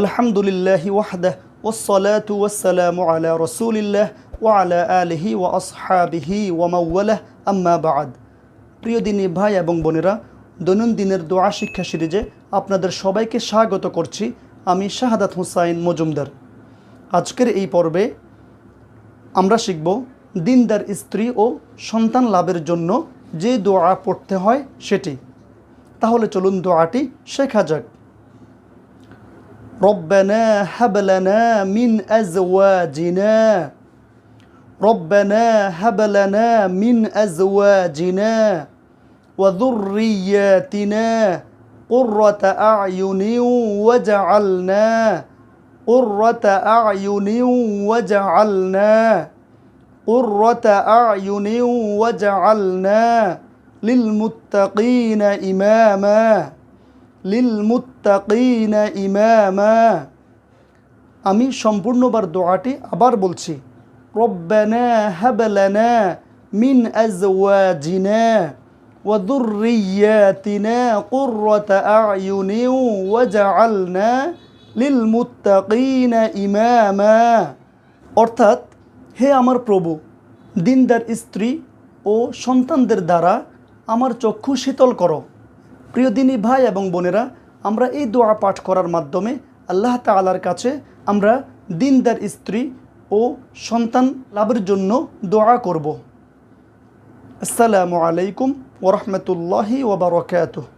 আলহামদুলিল্লাহি ওয়াহদাহ ওয়াসসালাতু ওয়াসসালামু আলা রাসূলিল্লাহ ওয়া আলা আলিহি ওয়া আসহাবিহি ওয়া মাওয়ালাহ আম্মা বা'দ। প্রিয় দিনী ভাই এবং বোনেরা, দৈনন্দিনের দোয়া শিক্ষা সিরিজে আপনাদের সবাইকে স্বাগত করছি। আমি শাহাদাত হুসাইন মজুমদার। আজকের এই পর্বে আমরা শিখব দিনদার স্ত্রী ও সন্তান লাভের জন্য যে দোয়া পড়তে হয় সেটি। তাহলে চলুন দোয়াটি শেখা যাক। রব্বানা হাব লানা মিন আজওয়াজিনা রব্বানা হাব লানা মিন আজওয়াজিনা ওয়া যুররিয়াতিনা কুররাতা আ'য়ুনিন ওয়াজআলনা কুররাতা আ'য়ুনিন ওয়াজআলনা কুররাতা আ'য়ুনিন ওয়াজআলনা লিলমুত্তাকিনা ইমামা লিলমুত্তাকিনা ইমামা। আমি সম্পূর্ণবার দোয়াটি আবার বলছি। রব্বানা হাব লানা মিন আজওয়াজিনা ওয়া যুররিয়াতিনা কুররাতা আ'য়ুনিন ওয়াজআলনা লিলমুত্তাকিনা ইমামা। অর্থাৎ, হে আমার প্রভু, দিনদার স্ত্রী ও সন্তানদের দ্বারা আমার চক্ষু শীতল করো। প্রিয় দিনী ভাই এবং বোনেরা, আমরা এই দোয়া পাঠ করার মাধ্যমে আল্লাহ তাআলার কাছে আমরা দিনদার স্ত্রী ও সন্তান লাভের জন্য দোয়া করব। আসসালামু আলাইকুম ওয়া রাহমাতুল্লাহি ওয়া বারাকাতুহু।